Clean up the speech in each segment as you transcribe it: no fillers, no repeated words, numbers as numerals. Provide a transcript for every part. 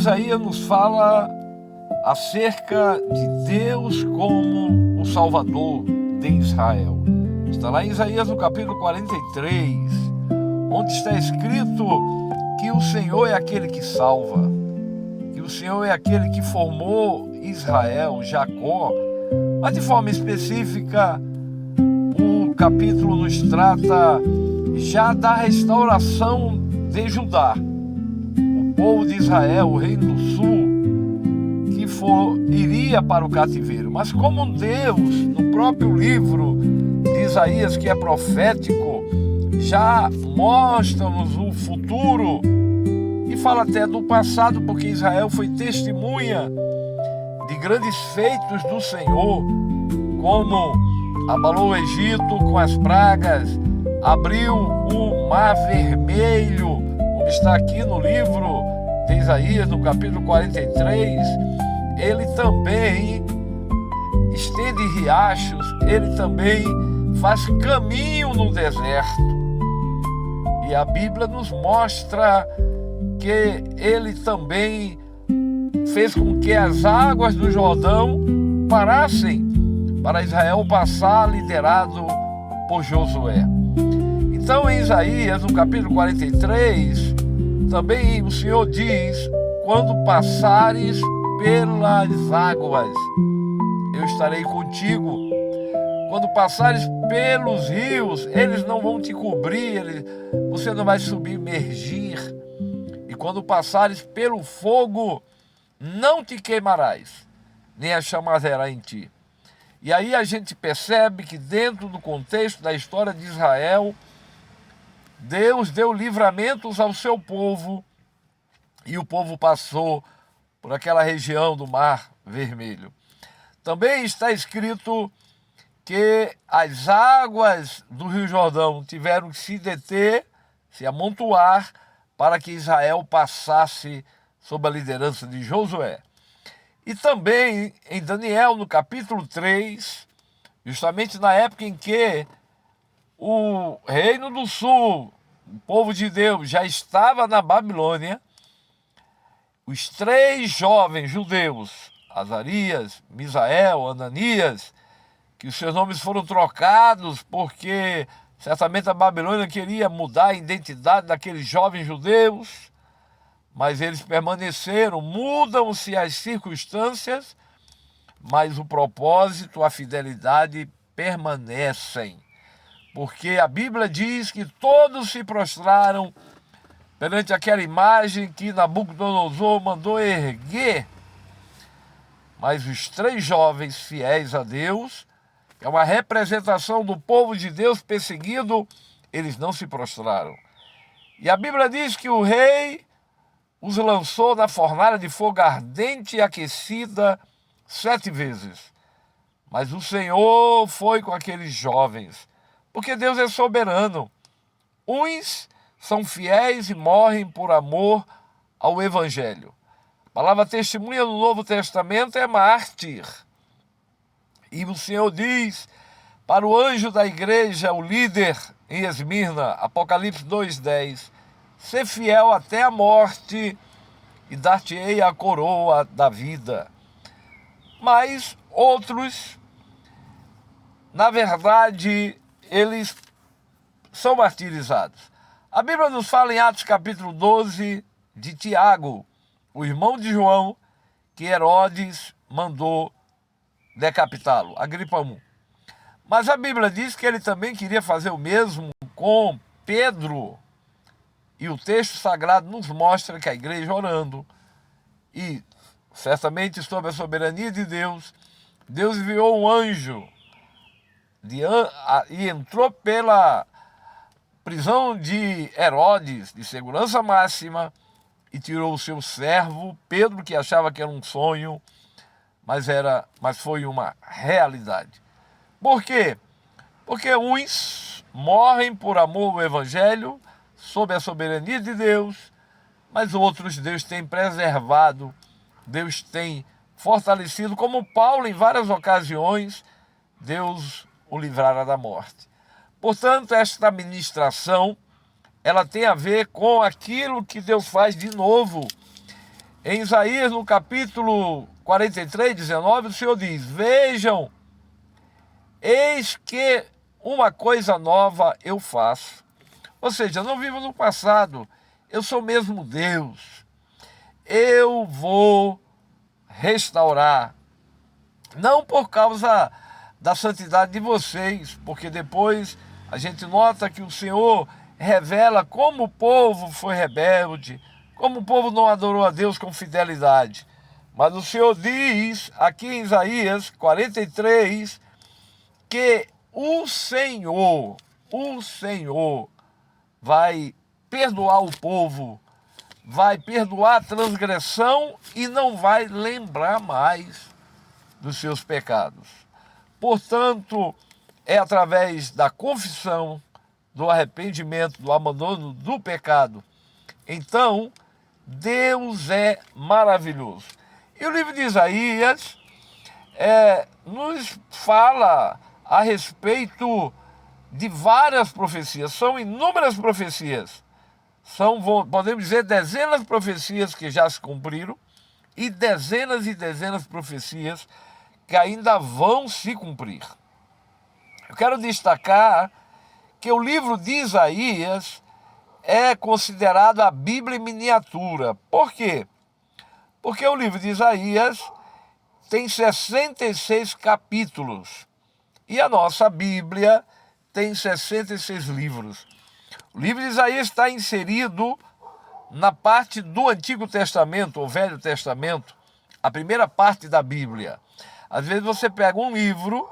Isaías nos fala acerca de Deus como o Salvador de Israel. Está lá em Isaías no capítulo 43, onde está escrito que o Senhor é aquele que salva, que o Senhor é aquele que formou Israel, Jacó, mas de forma específica o capítulo nos trata já da restauração de Judá, o povo de Israel, o reino do sul, que iria para o cativeiro. Mas como Deus, no próprio livro de Isaías, que é profético, já mostra-nos o futuro e fala até do passado, porque Israel foi testemunha de grandes feitos do Senhor, como abalou o Egito com as pragas, abriu o Mar Vermelho, como está aqui no livro de Isaías, no capítulo 43, ele também estende riachos, ele também faz caminho no deserto. E a Bíblia nos mostra que ele também fez com que as águas do Jordão parassem para Israel passar, liderado por Josué. Então, em Isaías, no capítulo 43, também o Senhor diz: quando passares pelas águas, eu estarei contigo. Quando passares pelos rios, eles não vão te cobrir, você não vai submergir. E quando passares pelo fogo, não te queimarás, nem a chama arderá em ti. E aí a gente percebe que dentro do contexto da história de Israel, Deus deu livramentos ao seu povo e o povo passou por aquela região do Mar Vermelho. Também está escrito que as águas do Rio Jordão tiveram que se deter, se amontoar, para que Israel passasse sob a liderança de Josué. E também em Daniel, no capítulo 3, justamente na época em que o Reino do Sul, o povo de Deus, já estava na Babilônia, os 3 jovens judeus, Azarias, Misael, Ananias, que os seus nomes foram trocados porque certamente a Babilônia queria mudar a identidade daqueles jovens judeus, mas eles permaneceram. Mudam-se as circunstâncias, mas o propósito, a fidelidade permanecem. Porque a Bíblia diz que todos se prostraram perante aquela imagem que Nabucodonosor mandou erguer. Mas os 3 jovens fiéis a Deus, que é uma representação do povo de Deus perseguido, eles não se prostraram. E a Bíblia diz que o rei os lançou na fornalha de fogo ardente e aquecida 7 vezes. Mas o Senhor foi com aqueles jovens, porque Deus é soberano. Uns são fiéis e morrem por amor ao Evangelho. A palavra testemunha no Novo Testamento é mártir. E o Senhor diz para o anjo da igreja, o líder em Esmirna, Apocalipse 2:10, ser fiel até a morte e dar-te-ei a coroa da vida. Mas outros, na verdade, eles são martirizados. A Bíblia nos fala em Atos capítulo 12 de Tiago, o irmão de João, que Herodes mandou decapitá-lo, Agripa I. Mas a Bíblia diz que ele também queria fazer o mesmo com Pedro. E o texto sagrado nos mostra que a igreja orando, e certamente sob a soberania de Deus, Deus enviou um anjo e entrou pela prisão de Herodes, de segurança máxima, e tirou o seu servo, Pedro, que achava que era um sonho, mas foi uma realidade. Por quê? Porque uns morrem por amor ao Evangelho, sob a soberania de Deus, mas outros Deus tem preservado, Deus tem fortalecido, como Paulo em várias ocasiões, Deus o livrara da morte. Portanto, esta ministração, ela tem a ver com aquilo que Deus faz de novo. Em Isaías, no capítulo 43, 19, o Senhor diz: vejam, eis que uma coisa nova eu faço. Ou seja, eu não vivo no passado, eu sou mesmo Deus. Eu vou restaurar, não por causa da santidade de vocês, porque depois a gente nota que o Senhor revela como o povo foi rebelde, como o povo não adorou a Deus com fidelidade. Mas o Senhor diz aqui em Isaías 43 que o Senhor vai perdoar o povo, vai perdoar a transgressão e não vai lembrar mais dos seus pecados. Portanto, é através da confissão, do arrependimento, do abandono do pecado. Então, Deus é maravilhoso. E o livro de Isaías nos fala a respeito de várias profecias, são inúmeras profecias. São, podemos dizer, dezenas de profecias que já se cumpriram e dezenas de profecias que ainda vão se cumprir. Eu quero destacar que o livro de Isaías é considerado a Bíblia em miniatura. Por quê? Porque o livro de Isaías tem 66 capítulos e a nossa Bíblia tem 66 livros. O livro de Isaías está inserido na parte do Antigo Testamento, ou Velho Testamento, a primeira parte da Bíblia. Às vezes você pega um livro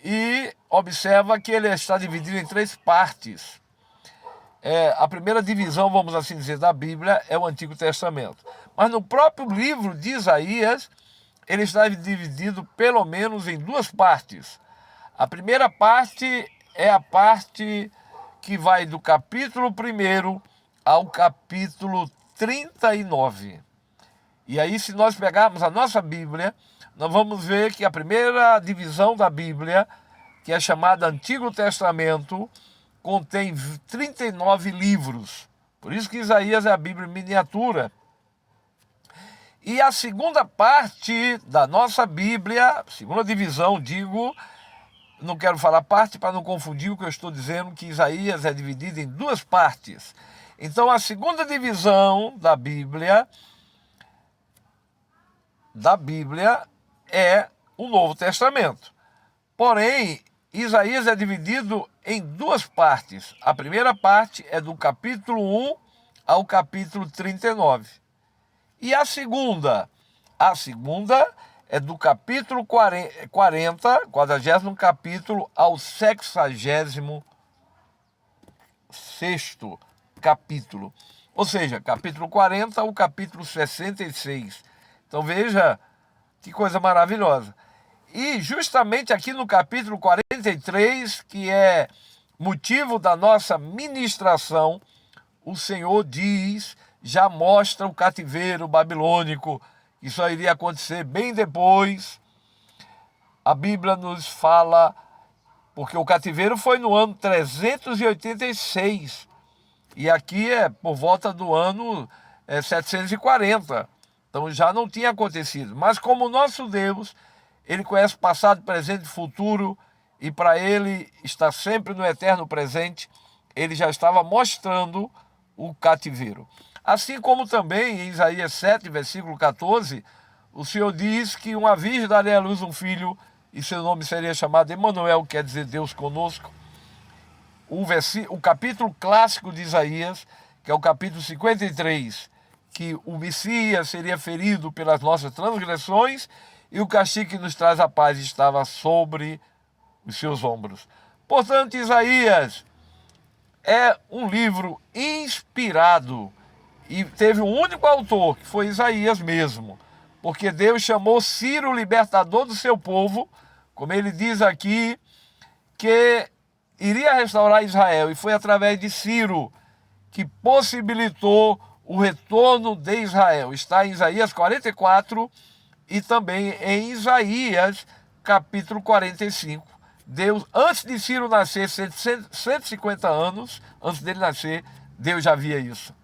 e observa que ele está dividido em 3 partes. A primeira divisão, vamos assim dizer, da Bíblia é o Antigo Testamento. Mas no próprio livro de Isaías, ele está dividido pelo menos em 2 partes. A primeira parte é a parte que vai do capítulo 1 ao capítulo 39. E aí, se nós pegarmos a nossa Bíblia, nós vamos ver que a primeira divisão da Bíblia, que é chamada Antigo Testamento, contém 39 livros. Por isso que Isaías é a Bíblia em miniatura. E a segunda parte da nossa Bíblia, segunda divisão, digo, não quero falar parte para não confundir o que eu estou dizendo, que Isaías é dividido em 2 partes. Então a segunda divisão da Bíblia é o Novo Testamento. Porém, Isaías é dividido em 2 partes. A primeira parte é do capítulo 1 ao capítulo 39. E a segunda é do capítulo 40º capítulo ao 66º capítulo. Ou seja, capítulo 40 ao capítulo 66. Então veja que coisa maravilhosa. E justamente aqui no capítulo 43, que é motivo da nossa ministração, o Senhor diz, já mostra o cativeiro babilônico, que só iria acontecer bem depois. A Bíblia nos fala, porque o cativeiro foi no ano 386, e aqui é por volta do ano 740, então já não tinha acontecido. Mas como o nosso Deus, Ele conhece passado, presente e futuro, e para Ele está sempre no eterno presente, Ele já estava mostrando o cativeiro. Assim como também em Isaías 7, versículo 14, o Senhor diz que uma virgem daria à luz um filho, e seu nome seria chamado Emanuel, que quer dizer Deus conosco. O capítulo clássico de Isaías, que é o capítulo 53, que o Messias seria ferido pelas nossas transgressões, e o castigo que nos traz a paz estava sobre os seus ombros. Portanto, Isaías é um livro inspirado, e teve um único autor, que foi Isaías mesmo, porque Deus chamou Ciro, o libertador do seu povo, como ele diz aqui, que iria restaurar Israel, e foi através de Ciro que possibilitou o retorno de Israel. Está em Isaías 44 e também em Isaías capítulo 45. Deus, antes de Ciro nascer, 150 anos, antes dele nascer, Deus já via isso.